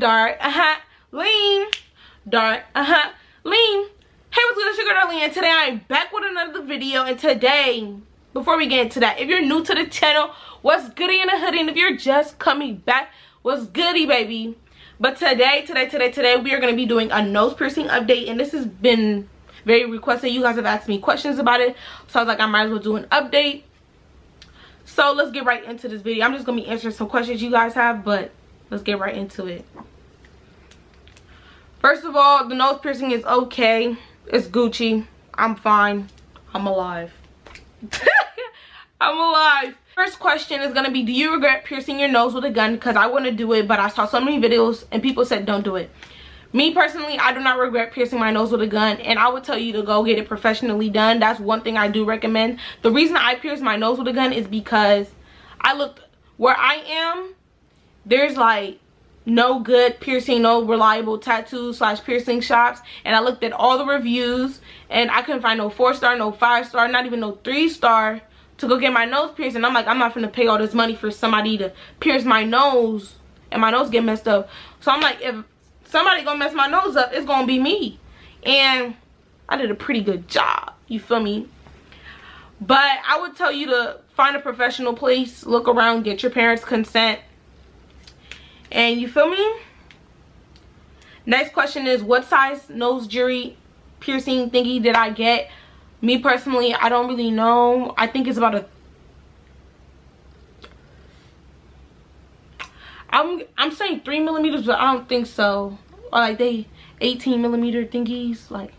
Darlene. Darlene. Hey, what's good? It's your girl Darlene, and today I'm back with another video. And today, before we get into that, if you're new to the channel, what's goody in the hoodie? And if you're just coming back, what's goody, baby? But today, we are going to be doing a nose piercing update, and this has been very requested. You guys have asked me questions about it, so I was like, I might as well do an update. So let's get right into this video. I'm just going to be answering some questions you guys have, but let's get right into it. First of all, the nose piercing is okay. It's Gucci. I'm fine. I'm alive. I'm alive. First question is going to be, do you regret piercing your nose with a gun? Because I want to do it, but I saw so many videos and people said don't do it. Me personally, I do not regret piercing my nose with a gun, and I would tell you to go get it professionally done. That's one thing I do recommend. The reason I pierce my nose with a gun is because I looked where I am. There's like no good piercing, no reliable tattoo / piercing shops, and I looked at all the reviews and I couldn't find no 4-star, no 5-star, not even no 3-star to go get my nose pierced. And I'm like, I'm not gonna pay all this money for somebody to pierce my nose and my nose get messed up. So I'm like, if somebody gonna mess my nose up, it's gonna be me. And I did a pretty good job, you feel me? But I would tell you to find a professional place, look around, get your parents' consent, and you feel me? Next question is, what size nose jury piercing thingy did I get? Me personally, I don't really know. I think it's about a I'm saying 3 millimeters, but I don't think so. Or like they 18 millimeter thingies. Like,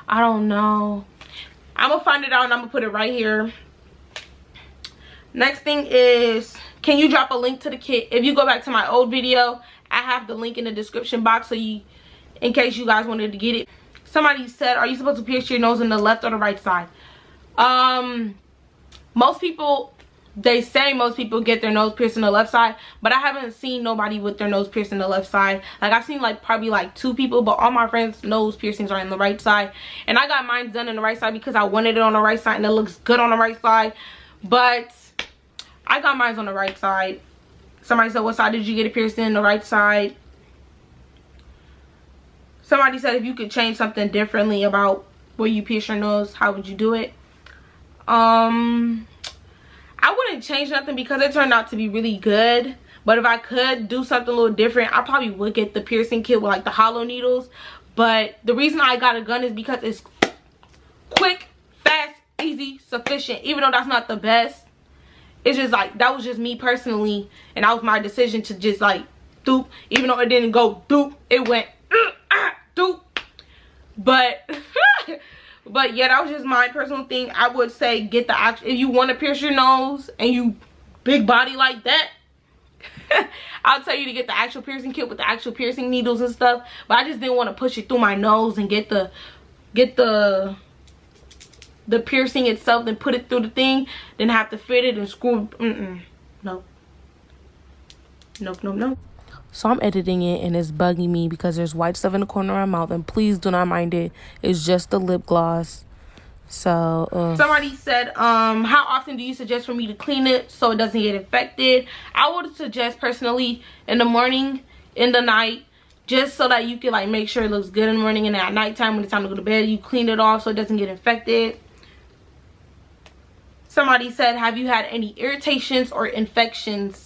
I don't know. I'm gonna find it out and I'm gonna put it right here. Next thing is, can you drop a link to the kit? If you go back to my old video, I have the link in the description box, so you, in case you guys wanted to get it. Somebody said, are you supposed to pierce your nose in the left or the right side? Most people, they say most people get their nose pierced in the left side, but I haven't seen nobody with their nose pierced in the left side. Like, I've seen like probably like 2 people, but all my friends' nose piercings are in the right side. And I got mine done in the right side because I wanted it on the right side and it looks good on the right side. But I got mine on the right side. Somebody said, what side did you get it pierced in? The right side. Somebody said, if you could change something differently about where you pierce your nose, how would you do it? I wouldn't change nothing because it turned out to be really good. But if I could do something a little different, I probably would get the piercing kit with like the hollow needles. But the reason I got a gun is because it's quick, fast, easy, sufficient. Even though that's not the best. It's just like, that was just me personally, and that was my decision to just like doop. Even though it didn't go doop, it went doop. But but yeah, that was just my personal thing. I would say get the actual, if you want to pierce your nose and you big body like that, I'll tell you to get the actual piercing kit with the actual piercing needles and stuff. But I just didn't want to push it through my nose and get the piercing itself, then put it through the thing, then have to fit it and screw. Nope. Nope. So I'm editing it and it's bugging me because there's white stuff in the corner of my mouth, and please do not mind it. It's just the lip gloss. So somebody said, how often do you suggest for me to clean it so it doesn't get infected? I would suggest personally in the morning, in the night, just so that you can like make sure it looks good in the morning, and at nighttime when it's time to go to bed, you clean it off so it doesn't get infected. Somebody said, have you had any irritations or infections?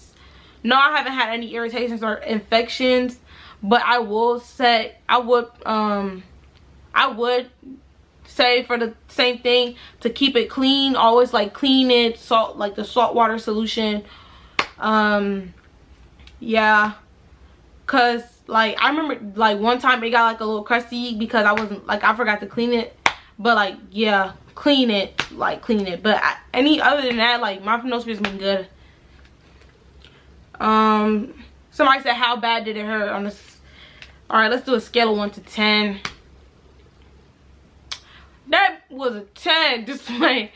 No, I haven't had any irritations or infections, but I will say, I would say for the same thing, to keep it clean, always like clean it, salt, like the salt water solution. Yeah, cause like I remember like one time it got like a little crusty because I wasn't like, I forgot to clean it. But like, yeah, clean it. But any other than that, like, my nose piercing been good. Somebody said, how bad did it hurt on this? All right, let's do a scale of 1 to 10. That was a 10, just like,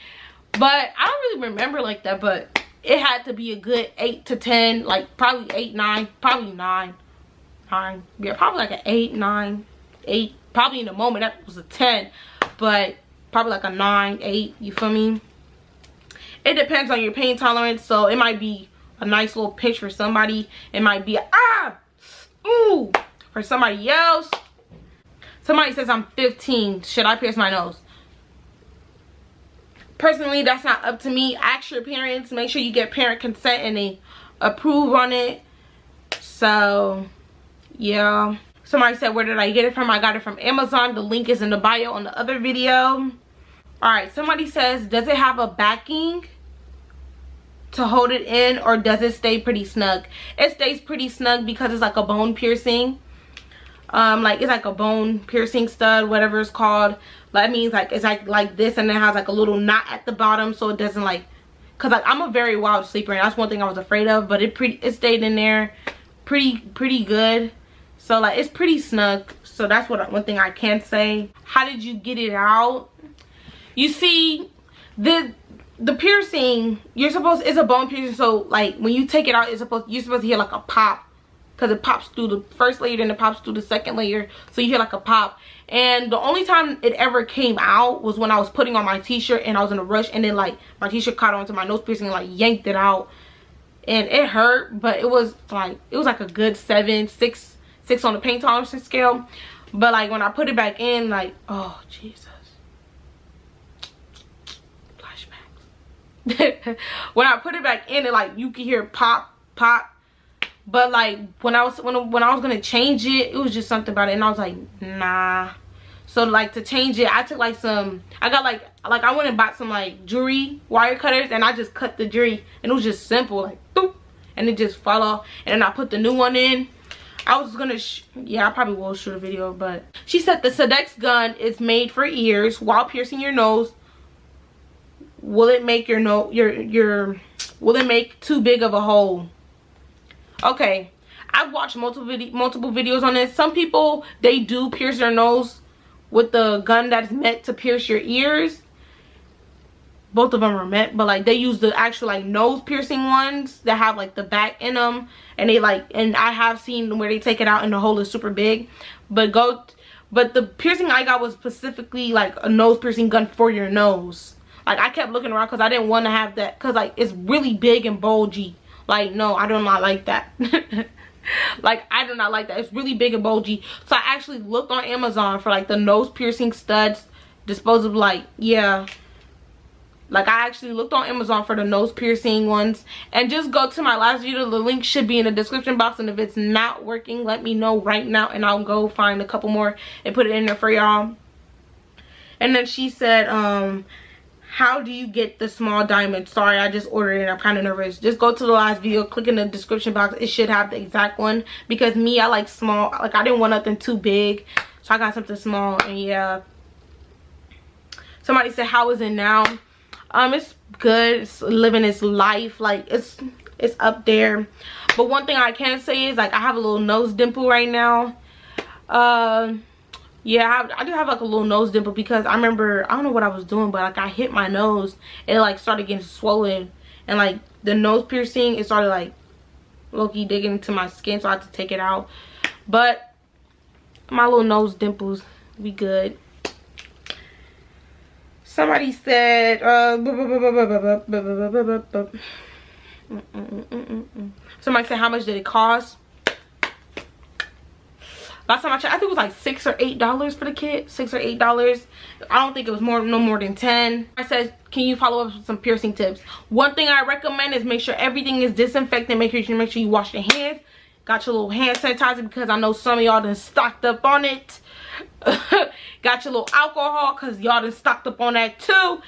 but I don't really remember like that, but it had to be a good 8 to 10, like probably 8, 9, probably 9. Yeah, probably like an 8, 9, 8. Probably in the moment that was a 10, but probably like a 9, 8, you feel me? It depends on your pain tolerance, so it might be a nice little pinch for somebody. It might be a, Ooh, for somebody else. Somebody says I'm 15. Should I pierce my nose? Personally, that's not up to me. Ask your parents. Make sure you get parent consent and they approve on it. So, yeah. Somebody said, where did I get it from? I got it from Amazon. The link is in the bio on the other video. Alright, somebody says, does it have a backing to hold it in, or does it stay pretty snug? It stays pretty snug because it's like a bone piercing. Like it's like a bone piercing stud, whatever it's called. That means like it's like this, and it has like a little knot at the bottom, so it doesn't like, cause like I'm a very wild sleeper, and that's one thing I was afraid of. But it stayed in there pretty good. So like it's pretty snug. So that's one thing I can say. How did you get it out? You see, the piercing, it's a bone piercing, so like when you take it out, you're supposed to hear like a pop, because it pops through the first layer, then it pops through the second layer, so you hear like a pop. And the only time it ever came out was when I was putting on my t-shirt and I was in a rush, and then like my t-shirt caught onto my nose piercing and like yanked it out, and it hurt, but it was like a good 6 on the pain tolerance scale. But like when I put it back in, like, oh Jesus, flashbacks. When I put it back in, it like you could hear pop. But like when I was gonna change it, it was just something about it, and I was like, nah. So like to change it, I took like I went and bought some like jewelry wire cutters, and I just cut the jewelry, and it was just simple, like boop, and it just fell off. And then I put the new one in. I was gonna yeah, I probably will shoot a video. But she said the Sedex gun is made for ears. While piercing your nose, will it make will it make too big of a hole? Okay, I've watched multiple videos on this. Some people, they do pierce their nose with the gun that's meant to pierce your ears. Both of them are meant, but like they use the actual like nose piercing ones that have like the back in them, and I have seen where they take it out and the hole is super big. But the piercing I got was specifically like a nose piercing gun for your nose. Like I kept looking around because I didn't want to have that, because like it's really big and bulgy. Like, no, I do not like that. Like, I do not like that. It's really big and bulgy. So I actually looked on Amazon for like the nose piercing studs, disposable, like, yeah. Like I actually looked on Amazon for the nose piercing ones. And just go to my last video. The link should be in the description box. And if it's not working, let me know right now, and I'll go find a couple more and put it in there for y'all. And then she said, how do you get the small diamond? Sorry, I just ordered it. I'm kind of nervous. Just go to the last video, click in the description box. It should have the exact one, because me, I like small. Like I didn't want nothing too big, so I got something small. And yeah, somebody said, how is it now? It's good. It's living its life. Like it's up there. But one thing I can say is like I have a little nose dimple right now. Yeah, I do have like a little nose dimple, because I remember, I don't know what I was doing, but like I hit my nose and it like started getting swollen, and like the nose piercing, it started like low-key digging into my skin, so I had to take it out. But my little nose dimples, we good. Somebody said somebody said, how much did it cost? Last time I checked, I think it was like $6 or $8 for the kit. $6 or $8. I don't think it was no more than 10. I said, can you follow up with some piercing tips? One thing I recommend is make sure everything is disinfected. Make sure you wash your hands. Got your little hand sanitizer, because I know some of y'all done stocked up on it. Got your little alcohol, because y'all done stocked up on that too.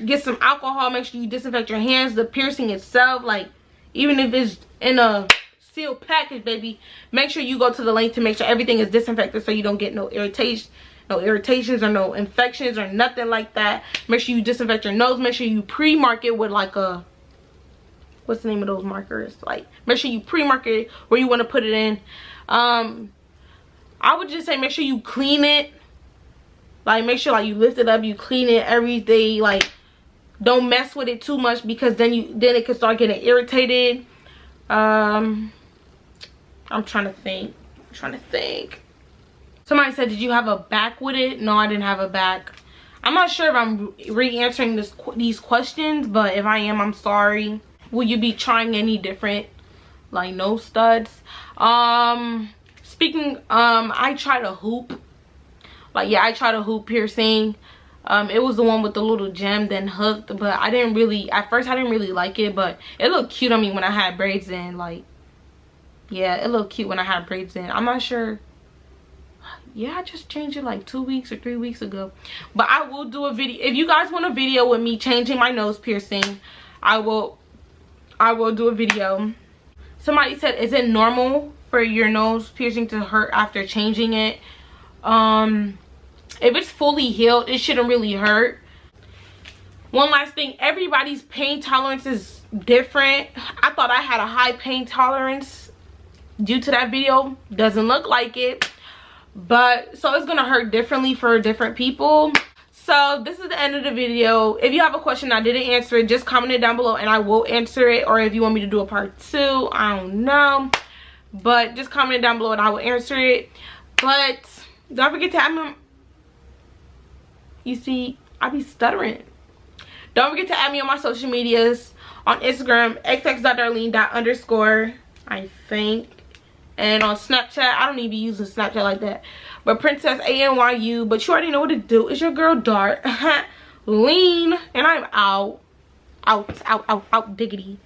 Get some alcohol. Make sure you disinfect your hands. The piercing itself, like even if it's in a sealed package, baby, make sure you go to the link to make sure everything is disinfected, so you don't get no irritations or no infections or nothing like that. Make sure you disinfect your nose. Make sure you pre-mark it with like a, what's the name of those markers? Like, make sure you pre-mark it where you want to put it in. I would just say make sure you clean it. Like, make sure like you lift it up, you clean it every day. Like, don't mess with it too much, because then it can start getting irritated. I'm trying to think. Somebody said, did you have a back with it? No, I didn't have a back. I'm not sure if I'm re-answering these questions, but if I am, I'm sorry. Will you be trying any different like nose studs? Speaking, I tried a hoop. Like, yeah, I tried a hoop piercing. It was the one with the little gem then hooked, but I didn't really, at first I didn't really like it, but it looked cute on me when I had braids in. Like, yeah, it looked cute when I had braids in. I'm not sure. Yeah, I just changed it like 2 weeks or 3 weeks ago. But I will do a video. If you guys want a video with me changing my nose piercing, I will do a video. Somebody said, is it normal for your nose piercing to hurt after changing it? If it's fully healed, it shouldn't really hurt. One last thing, everybody's pain tolerance is different. I thought I had a high pain tolerance due to that video. Doesn't look like it. But so it's gonna hurt differently for different people. So this is the end of the video. If you have a question I didn't answer it, just comment it down below and I will answer it. Or if you want me to do a part 2, I don't know, but just comment it down below and I will answer it. But don't forget to add me. You see, I be stuttering. Don't forget to add me on my social medias. On Instagram, xx.darlene._, I think. And on Snapchat, I don't even be using Snapchat like that. But Princess ANYU. But you already know what to do. It's your girl Dart. Lean. And I'm out. Out diggity.